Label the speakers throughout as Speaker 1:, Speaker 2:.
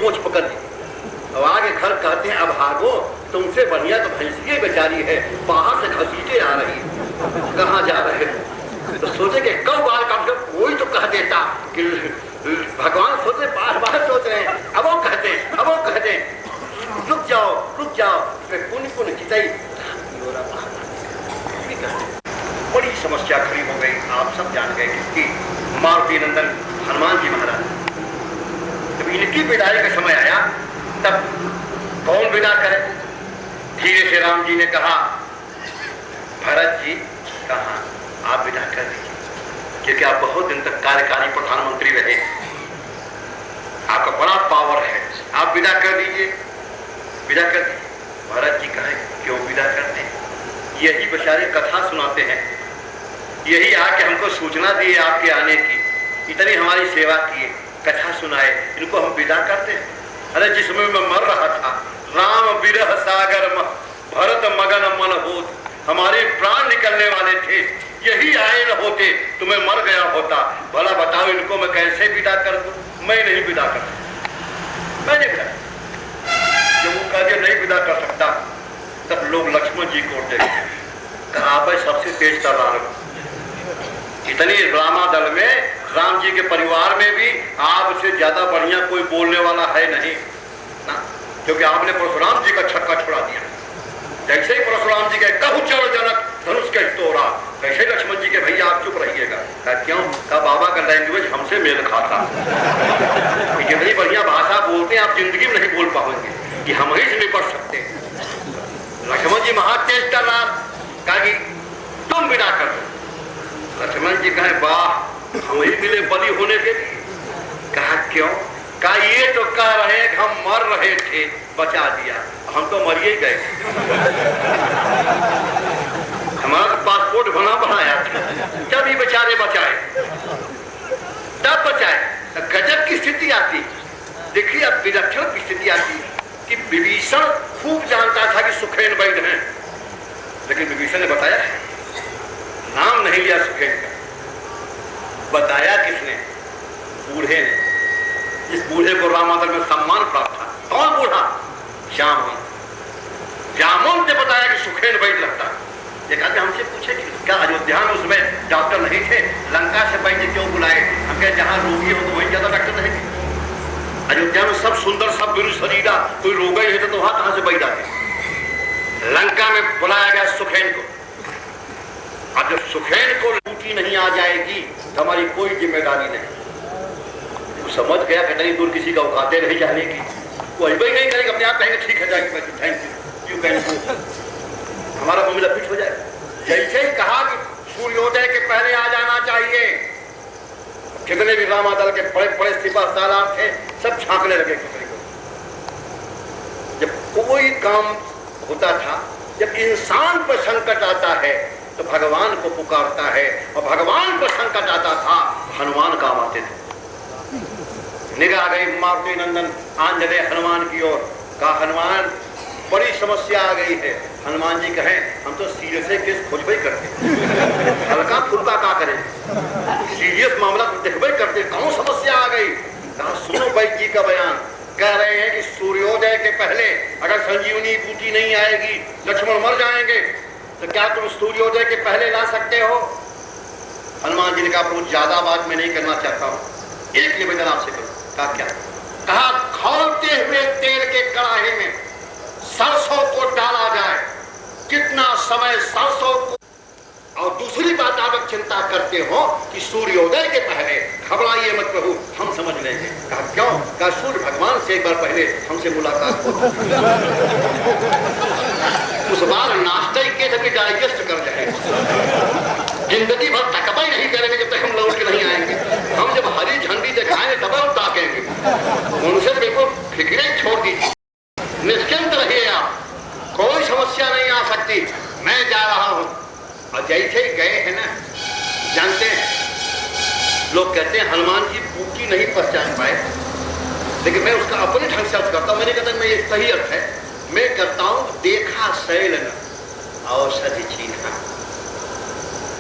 Speaker 1: पोंछ पकड़ ली। अब आगे घर कहते हैं अब भागो, तुमसे बढ़िया तो भैंसिए बेचारी है, बाहर से घसीटे आ रही है, कहाँ जा रहे हो? तो सोचे कि कब बार कम से कोई तो कह देता कि भगवान सोचे, बार बार सोच रहे हैं, अब वो कहते रुक जाओ, पुण्य पुण्य चिताई। बड़ी समस्या खड़ी हो गई। आप सब जान गए कि मारुति नंदन हनुमान जी महाराज, जब इनकी विदाई का समय आया तब कौन विदा करे? धीरे से राम जी ने कहा, भरत जी कहाँ, आप विदा कर दीजिए, क्योंकि आप बहुत दिन तक कार्यकारी प्रधानमंत्री रहे, आपका बड़ा पावर है, आप विदा कर दीजिए, विदा कर दीजिए। भरत जी कहे क्यों विदा करते हैं? यही बेचारे कथा सुनाते हैं, यही आके हमको सूचना दिए आपके आने की, इतनी हमारी सेवा किए, कथा सुनाए, इनको हम विदा करते हैं। अरे जिसमें मैं मर रहा था, राम विरह सागर भरत मगन मन होत, हमारे प्राण निकलने वाले थे, यही आए न होते तो मैं मर गया होता। भला बताओ इनको मैं कैसे विदा कर दूं? मैं नहीं विदा कर सकता, मैं नहीं विदा। जब वो कह नहीं विदा कर सकता तब लोग लक्ष्मण जी को आप सबसे तेज तर्रार, इतनी रामा दल में, राम जी के परिवार में भी आपसे ज्यादा बढ़िया कोई बोलने वाला है नहीं ना, क्योंकि आपने परशुराम जी का छक्का छुड़ा दिया। जैसे ही परशुराम जी के कहु चढ़ जनक धनुष के तोड़ा, वैसे लक्ष्मण जी के भैया आप चुप रहिएगा। क्यों? का बाबा का लैंग्वेज हमसे मेल खाता, जितनी बढ़िया भाषा बोलते हैं आप जिंदगी में नहीं बोल पाएंगे कि हम ही से निपट सकते हैं। लक्ष्मण जी महातेज तर्रार, कहा कि तुम विदा कर दो। लक्ष्मण जी कहे वाह, हम ही मिले बलि होने के लिए। कहा क्यों? कहा ये तो कह रहे हैं कि हम मर रहे थे, बचा दिया, हम तो मर ही गए। हमारा पासपोर्ट बनाया था, जब ये बेचारे बचाए, तब बचाए। गजब की स्थिति आती, देखिए अब विलक्षण की स्थिति आती कि विभीषण खूब जानता था कि सुखेन वैद्य हैं, लेकिन विभीषण ने बताया, नाम नहीं लिया सुखेन का। बताया किसने? बूढ़े ने। जिस बूढ़े को रामादल में सम्मान प्राप्त था। कौन बूढ़ा? जामुन। जामुन ने बताया कि सुखेन वैद्य लगता है। ये कहते हमसे पूछे कि क्या अयोध्या में उसमें डॉक्टर नहीं थे, लंका से वैद्य क्यों बुलाए? हम कहे जहां रोगी हो तो वहीं ज्यादा डॉक्टर रहेंगे। अयोध्या में सब सुंदर, सब बिरु शरीरा, कोई रोगा ही है तो वहां कहां से वैद्य आते? लंका में बुलाया गया सुखेन को। अब जब सुखेन को ड्यूटी नहीं आ जाएगी तो हमारी कोई जिम्मेदारी नहीं। वो समझ गया कि नहीं दूर किसी का औकाते नहीं जाने की, वो ही नहीं करेंगे, अपने आप कहेंगे ठीक है जाएगी, थैंक यू कहेंगे, हमारा मामला फिट हो जाए। जैसे ही कहा कि सूर्योदय के पहले आ जाना चाहिए, कितने भी रामादल के बड़े बड़े सिपा सालार थे, सब झांकने लगे किसी को। जब कोई काम होता था, जब इंसान पर संकट आता है तो भगवान को पुकारता है, और भगवान पर संकट आता था हनुमान काम आते थे। निगाह गई मारुति नंदन आंजनेय हनुमान की ओर, कहा हनुमान बड़ी समस्या आ गई है। हनुमान जी कहें हम तो सीरियस केस खोजबे करते, हल्का फुल्का का करें, सीरियस मामला देखबे करते, कौन समस्या आ गई? कहा सुनो वैद्य जी का बयान, कह रहे हैं कि सूर्योदय के पहले अगर संजीवनी बूटी नहीं आएगी लक्ष्मण मर जाएंगे, तो क्या तुम सूर्योदय के पहले ला सकते हो? हनुमान जी ने कहा बहुत ज्यादा बात मैं नहीं करना चाहता हूं, एक निवेदन आपसे करूं। कहा क्या? कहा खौलते हुए तेल के कड़ाहे में सरसों को डाला जाए, कितना समय सरसों को, और दूसरी बात आप चिंता करते हो कि सूर्योदय के पहले, घबराइए मत प्रभु हम समझ लेंगे। कहा क्यों? कहा सूर्य भगवान से एक बार पहले हमसे मुलाकात हो, उस बार नाश्ता ही के तक डाइजेस्ट कर जाए, जिंदगी भर तकबा ही नहीं करेंगे जब तक हम लौट के नहीं आएंगे। हम जब हरी झंडी दिखाएंगे तब हम ताकेंगे, उनसे बिल्कुल फिक्रे छोड़ दीजिए, निश्चिंत रहिए आप, कोई समस्या नहीं आ सकती, मैं जा रहा हूं। और जैसे ही गए हैं ना, जानते हैं लोग कहते हैं हनुमान जी बूटी नहीं पहचान पाए, लेकिन मैं उसका अपने ढंग से अर्थ करता हूं। मैं नहीं कहता मैं ये सही अर्थ है, मैं करता हूं देखा शैल न औषधि चीन्हा,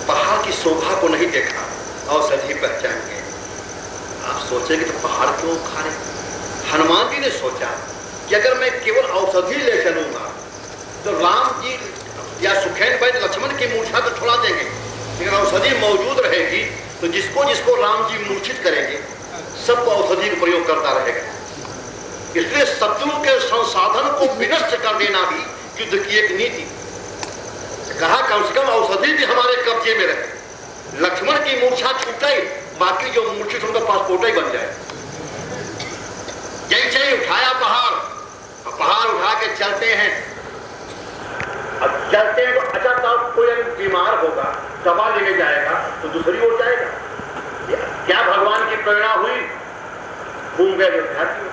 Speaker 1: पहाड़ की शोभा को नहीं देखा औषधि पहचान गए। आप सोचेंगे तो पहाड़ क्यों उखाड़े, हनुमान जी ने सोचा कि अगर मैं केवल औषधि ले चलूंगा तो राम जी या सुखैन वैद्य लक्ष्मण की मूर्छा तो छुड़ा देंगे, लेकिन औषधि मौजूद रहेगी तो जिसको जिसको राम जी मूर्छित करेंगे सबको औषधि का प्रयोग करता रहेगा। इसलिए शत्रु के संसाधन को विनष्ट कर देना भी युद्ध की एक नीति। कहा कम से कम औषधि भी हमारे कब्जे में रहे, लक्ष्मण की मूर्छा छूटे, बाकी जो मूर्छित उनका पासपोर्ट ही बन जाए। जैसे ही उठाया पहाड़, पहाड़ उठा के चलते हैं। अब चलते हैं तो अचानक कोई बीमार होगा, दवा लेने जाएगा तो दूसरी ओर जाएगा। क्या भगवान की प्रेरणा हुई? घूम गए विद्यार्थी,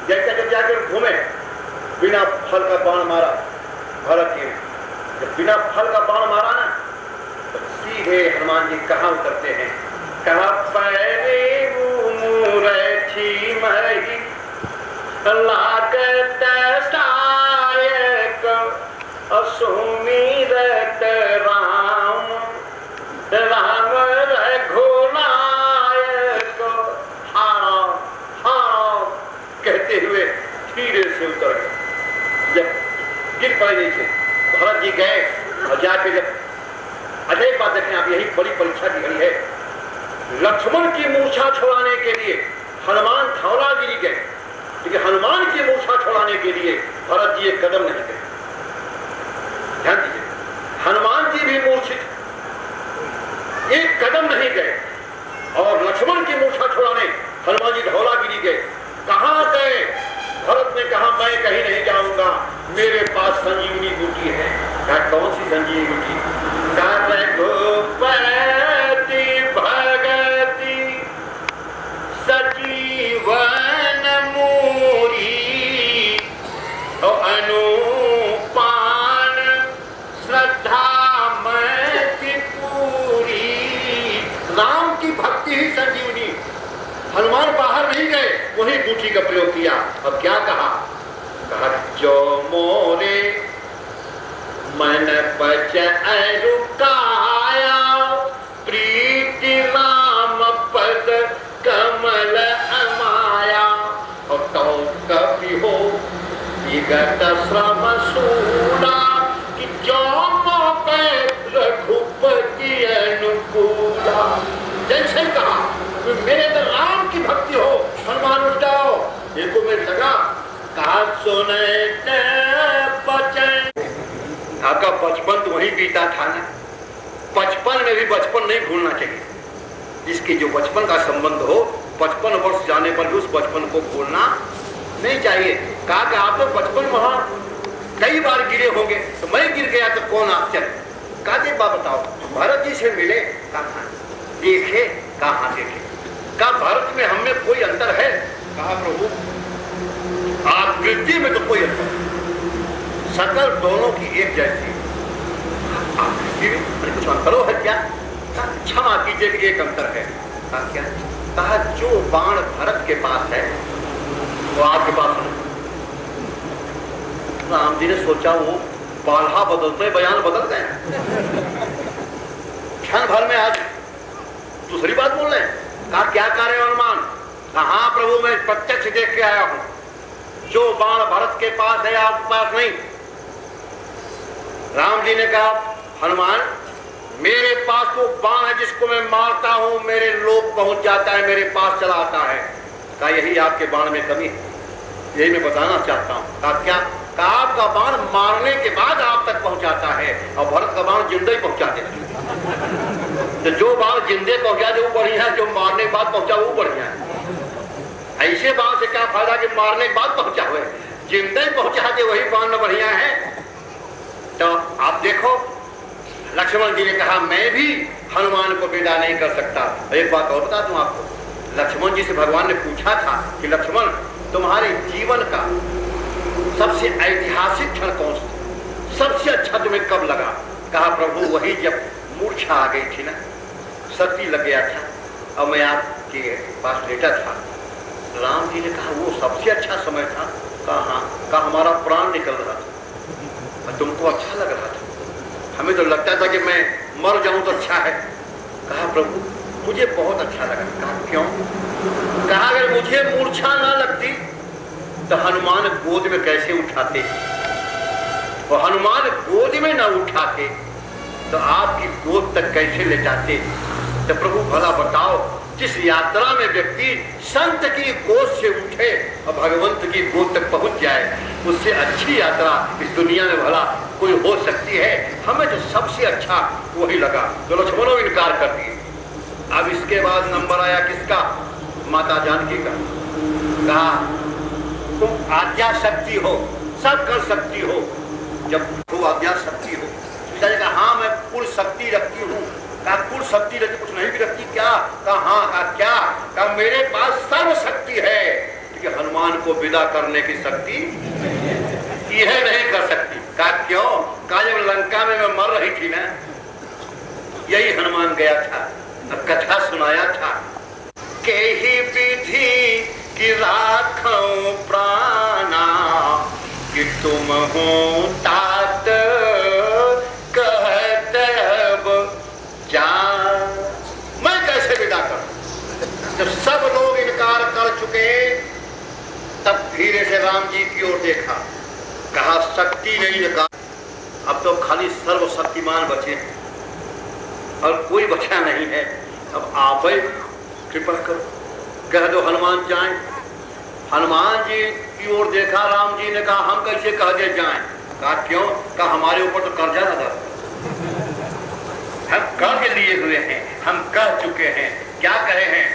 Speaker 1: जैसे जब जाकर घूमे, बिना फल का बाण मारा भरत जी। जब बिना फल का बाण मारा ना तो सीधे हनुमान जी कहाँ उतरते हैं? कहा पैरे मुरछी मही लागत सायक असुमिरत राम राम रघुनायक हाँ हाँ कहते हुए धीरे से उतर गए। जब गिर पड़े नीचे, भरत जी गए और जाके जब अजय बात देखें आप, यही बड़ी परीक्षा की घड़ी है। लक्ष्मण की मूर्छा छुड़ाने के लिए हनुमान धौलागिरी गए, लेकिन हनुमान की मूर्छा छुड़ाने के लिए भरत जी एक कदम नहीं गए। ध्यान दीजिए, हनुमान जी भी मूर्छित, एक कदम नहीं गए, और लक्ष्मण की मूर्छा छुड़ाने हनुमान जी धौलागिरी गए। कहां गए? भरत ने कहा मैं कहीं नहीं जाऊंगा, मेरे पास संजीवनी बूटी है। क्या कौन सी संजीवनी बूटी? भगति सजीवन मूरी अनुपान श्रद्धा मति पूरी। राम की भक्ति ही संजीवनी। हनुमान बाहर नहीं गए, वही बूटी का प्रयोग किया। अब क्या कहा? कहा जो मोरे मन पच रुकाया प्रीति राम पद कमल अमाया। और कभी हो विगत श्रम सूना कि जो मोपे रघुपति अनुकूला। जैसे कहा मेरे तो राम की भक्ति हो, हनुमान उठ जाओ। देखो मेरे लगा कहा सुने बचन। आपका बचपन तो वही बीता था ना। बचपन में भी बचपन नहीं भूलना चाहिए। जिसकी जो बचपन का संबंध हो, 55 वर्ष जाने पर भी उस बचपन को भूलना नहीं चाहिए। कहा कि आप तो बचपन वहां कई बार गिरे होंगे, तो मैं गिर गया तो कौन आश्चर्य। कहा दे बात बताओ, भरत जी से मिले? कहा देखे? कहा देखे? कहा भारत में हम में कोई अंतर है? कहा प्रभु आकृति में तो कोई अंतर नहीं, शकल दोनों की एक जैसी। आकृति में कुछ अंतर है क्या? क्षमा कीजिए कि एक अंतर है। कहा क्या? कहा जो बाण भरत के पास है वो आपके पास नहीं। राम जी ने सोचा वो बाल्हा बदलते बयान बदल गए, क्षण भर में आज दूसरी बात बोल रहे हैं। कहा क्या कार्य हनुमान? कहा प्रभु मैं प्रत्यक्ष देख के आया हूं, जो बाण भरत के पास है आपके पास नहीं। राम जी ने कहा हनुमान मेरे पास वो बाण है जिसको मैं मारता हूं, मेरे लोग पहुंच जाता है, मेरे पास चला आता है। कहा यही आपके बाण में कमी है, यही मैं बताना चाहता हूं। कहा क्या? कहा आपका बाण मारने के बाद आप तक पहुंचाता है और भरत का बाण जिंदा ही पहुंचा देता है। तो जो बाण जिंदे पहुंचा दे वो बढ़िया है, जो मारने के बाद पहुंचा वो बढ़िया है। ऐसे बाण से क्या फायदा कि मारने के बाद पहुंचा हुए, जिंदे ही पहुंचा दे वही बाण बढ़िया है। तो आप देखो लक्ष्मण जी ने कहा मैं भी हनुमान को विदा नहीं कर सकता। एक बात और बता दूं आपको, लक्ष्मण जी से भगवान ने पूछा था कि लक्ष्मण तुम्हारे जीवन का सबसे ऐतिहासिक क्षण कौन सा, सबसे अच्छा तुम्हें कब लगा? कहा प्रभु वही जब मूर्छा आ गई थी ना, सती लग गया था और मैं आपके पास लेटा था। राम जी ने कहा वो सबसे अच्छा समय था? कहा हाँ। कहा हमारा प्राण निकल रहा था और तुमको अच्छा लग रहा था, हमें तो लगता था कि मैं मर जाऊं तो अच्छा है। कहा प्रभु मुझे बहुत अच्छा लगा। कहा क्यों? कहा अगर मुझे मूर्छा ना लगती तो हनुमान गोद में कैसे उठाते, और हनुमान गोद में ना उठाते तो आपकी गोद तक कैसे ले जाते। तो प्रभु भला बताओ, जिस यात्रा में व्यक्ति संत की गोद से उठे और भगवंत की गोद तक पहुंच जाए, उससे अच्छी यात्रा इस दुनिया में भला कोई हो सकती है। हमें तो सबसे अच्छा वही लगा, जो लक्ष्मणों इनकार कर दिए। अब इसके बाद नंबर आया किसका? माता जानकी का। कहा तुम आज्ञा शक्ति हो, सब कर सकती हो। जब वो आज्ञा शक्ति हो, कहा हाँ मैं पूर्ण शक्ति रखती हूँ। कहा पूर्ण शक्ति रखती, कुछ नहीं भी रखती क्या? कहा हाँ। कहा क्या? कहा मेरे पास सर्व शक्ति है, क्योंकि हनुमान को विदा करने की शक्ति यह नहीं कर सकती। कहा क्यों? कहा जब लंका में मैं मर रही थी ना, यही हनुमान गया था, कथा सुनाया था के ही विधि की राखो प्राणा, कि तुम हो तात कहते अब जा। मैं कैसे विदा करूं? जब सब लोग इनकार कर चुके, तब धीरे से राम जी की ओर देखा, कहा शक्ति नहीं लगा, अब तो खाली सर्वशक्तिमान बचे और कोई बचा नहीं है। अब आप ही कृपा करो, कह दो हनुमान जाएं। हनुमान जी की ओर देखा, राम जी ने कहा हम कैसे कह दे जाएं? कहा क्यों? कहा हमारे ऊपर तो कर्जा लगा, हम कर्ज लिए हुए हैं, हम कह चुके हैं। क्या कहे हैं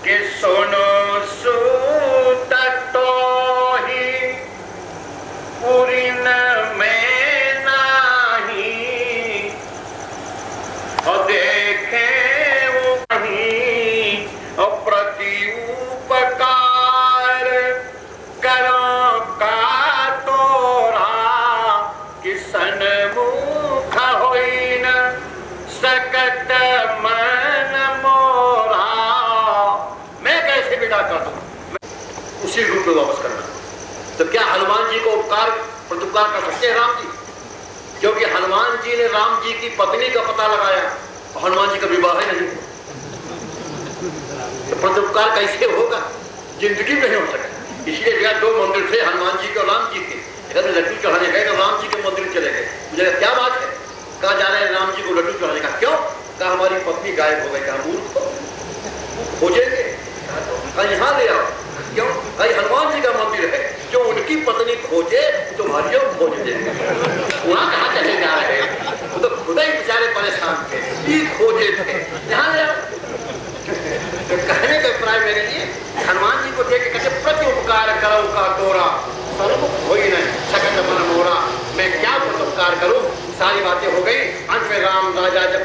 Speaker 1: कि सोनो सूत तो ही पुरीन में नहीं, और देखे वो नहीं, और प्रति उपकार करो का तोरा, कि सन्मुख होई न सकत मन मोरा। मैं कैसे विदा कर दूं? उसी रूप में वापस करना। तो क्या हनुमान जी को उपकार प्रत्युपकार कर सकते हैं राम जी? क्योंकि हनुमान जी ने राम जी की पत्नी का पता लगाया, हनुमान जी का विवाह ही नहीं, तो प्रत्युपकार कैसे होगा? जिंदगी में नहीं हो सकता। इसलिए जगह दो मंदिर थे, हनुमान जी के और राम जी के। अगर लड्डू चढ़ाने गए तो राम जी के मंदिर चले गए। मुझे क्या बात है? कहा जा रहे हैं राम जी को लड्डू चढ़ाने का। क्यों? कहा हमारी पत्नी गायब हो गई। कहा मूर्ख हो, खोजेंगे? कहा यहाँ ले आओ। क्यों? कहा हनुमान जी का मंदिर है, जो उनकी पत्नी खोजे तुम्हारी खोज देंगे। वहां कहाँ चले जा रहे हैं? वो तो खुद ही बेचारे परेशान थे, खोजे थे, यहाँ ले आओ। तो कहने का अभिप्राय मेरे लिए, हनुमान जी को देख के कहते प्रति उपकार करो का तोरा, सर्वमुख होई न सकत मन मोरा। मैं क्या प्रत्युपकार करूं? सारी बातें हो गई। अंत में राम राजा जब